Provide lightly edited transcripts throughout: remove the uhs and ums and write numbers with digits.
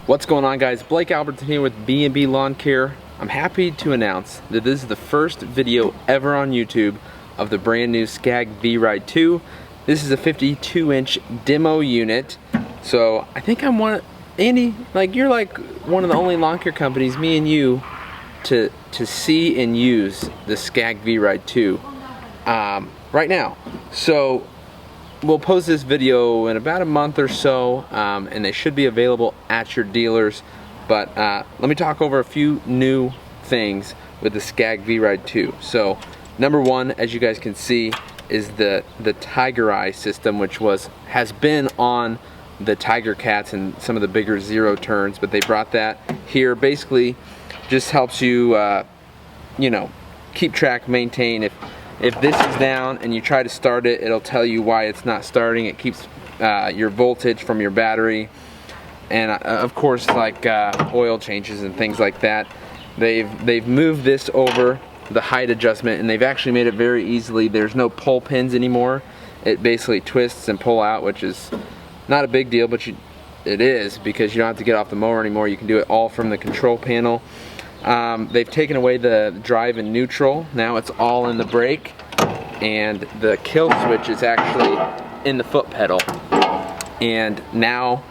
What's going on, guys? Blake Albertson here with B&B Lawn Care. I'm happy to announce that this is the first video ever on YouTube of the brand new Scag Vride 2. This is a 52-inch demo unit. So I think I'm Andy, you're like one of the only lawn care companies, me and you, to see and use the Scag Vride 2 right now. So we'll post this video in about a month or so, and they should be available at your dealers. But let me talk over a few new things with the Scag Vride 2. So number one, as you guys can see, is the Tiger Eye system, which has been on the Tiger Cats and some of the bigger zero turns, but they brought that here. Basically just helps you keep track, maintain. If this is down and you try to start it, it'll tell you why it's not starting. It keeps your voltage from your battery, and of course, oil changes and things like that. They've moved this over the height adjustment, and they've actually made it very easily. There's no pull pins anymore. It basically twists and pull out, which is not a big deal, but it is, because you don't have to get off the mower anymore. You can do it all from the control panel. They've taken away the drive and neutral. Now it's all in the brake, and the kill switch is actually in the foot pedal. And now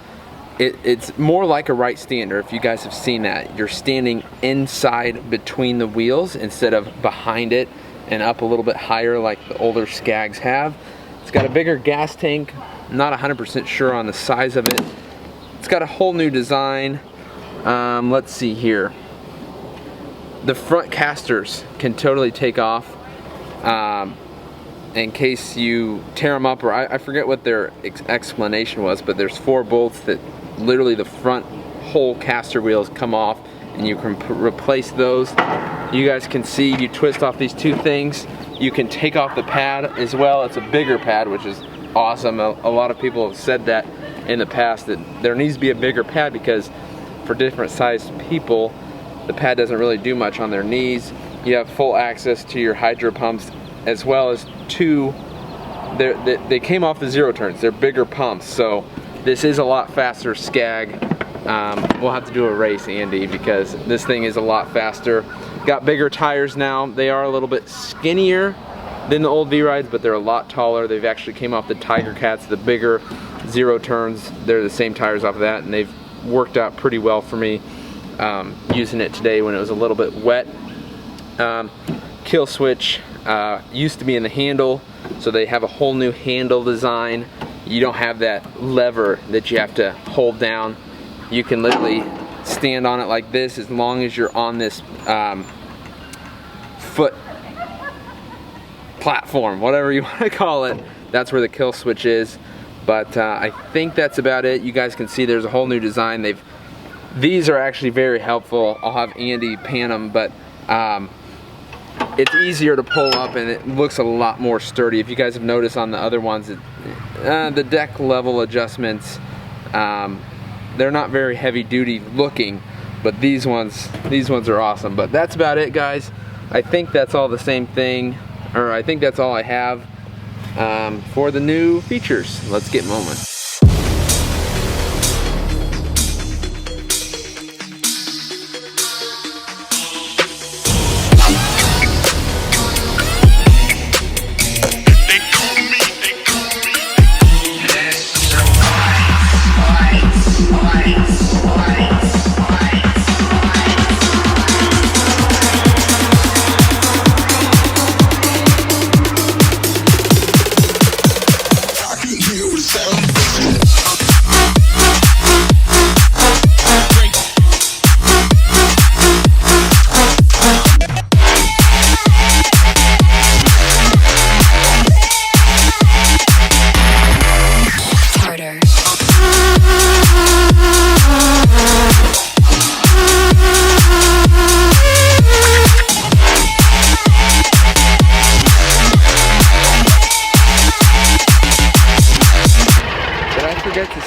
it's more like a Wright Stander. If you guys have seen that, you're standing inside between the wheels instead of behind it and up a little bit higher like the older Skags have. It's got a bigger gas tank. I'm not 100% sure on the size of it. It's got a whole new design. Let's see here. The front casters can totally take off in case you tear them up, or I forget what their explanation was, but there's 4 bolts that literally the front whole caster wheels come off, and you can replace those. You guys can see, you twist off these 2 things, you can take off the pad as well. It's a bigger pad, which is awesome. A lot of people have said that in the past, that there needs to be a bigger pad because for different sized people, the pad doesn't really do much on their knees. You have full access to your hydro pumps, as well as 2, they came off the zero turns. They're bigger pumps, so this is a lot faster Scag. We'll have to do a race, Andy, because this thing is a lot faster. Got bigger tires now. They are a little bit skinnier than the old V-Rides, but they're a lot taller. They've actually came off the Tiger Cats, the bigger zero turns. They're the same tires off of that, and they've worked out pretty well for me. Using it today when it was a little bit wet. Kill switch used to be in the handle, so they have a whole new handle design. You don't have that lever that you have to hold down. You can literally stand on it like this as long as you're on this foot platform, whatever you want to call it. That's where the kill switch is. But I think that's about it. You guys can see there's a whole new design. These are actually very helpful. I'll have Andy pan them, but it's easier to pull up and it looks a lot more sturdy. If you guys have noticed on the other ones, the deck level adjustments, they're not very heavy duty looking, but these ones are awesome. But that's about it, guys. I think that's all the same thing, or I think that's all I have for the new features. Let's get moving.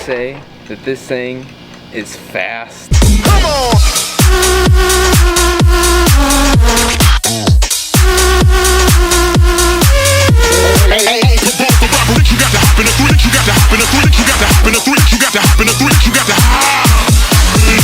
Say that this thing is fast. Come on! You got to hop in a 3, you got to hop in a 3, you got to hop in a 3, you got to hop.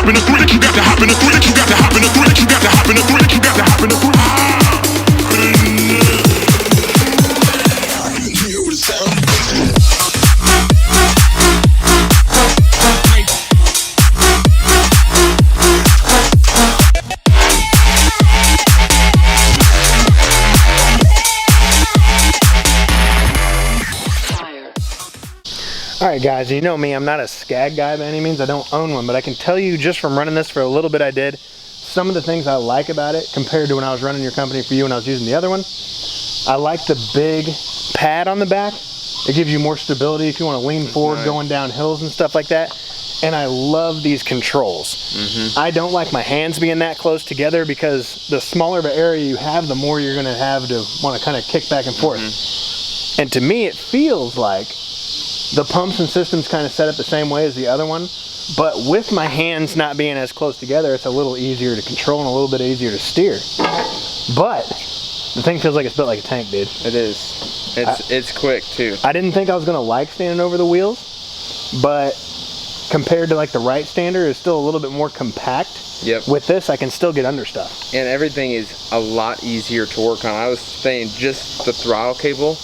hop in the quick, you got to hop in the quick, you got to hop in the quick, you got to hop in the quick, you got to hop in the quick. Alright guys, you know me, I'm not a Scag guy by any means, I don't own one, but I can tell you just from running this for a little bit I did, some of the things I like about it compared to when I was running your company for you and I was using the other one. I like the big pad on the back. It gives you more stability if you want to lean forward going down hills and stuff like that. And I love these controls. I don't like my hands being that close together because the smaller of an area you have, the more you're going to have to want to kind of kick back and forth. And to me it feels like the pumps and systems kind of set up the same way as the other one, but with my hands not being as close together, it's a little easier to control and a little bit easier to steer. But the thing feels like it's built like a tank, dude. It is. It's quick too. I didn't think I was gonna like standing over the wheels, but compared to like the Wright Stander, it's still a little bit more compact. Yep. With this, I can still get under stuff. And everything is a lot easier to work on. I was saying just the throttle cable.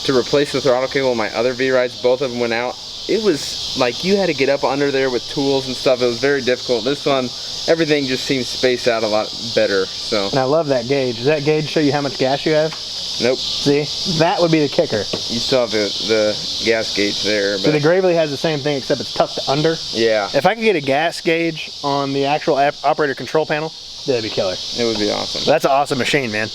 To replace the throttle cable on my other V-Rides, both of them went out. It was like you had to get up under there with tools and stuff. It was very difficult. This one, everything just seems spaced out a lot better. So. And I love that gauge. Does that gauge show you how much gas you have? Nope. See, that would be the kicker. You still have the gas gauge there. But so the Gravely has the same thing except it's tucked under. Yeah. If I could get a gas gauge on the actual operator control panel, that'd be killer. It would be awesome. That's an awesome machine, man.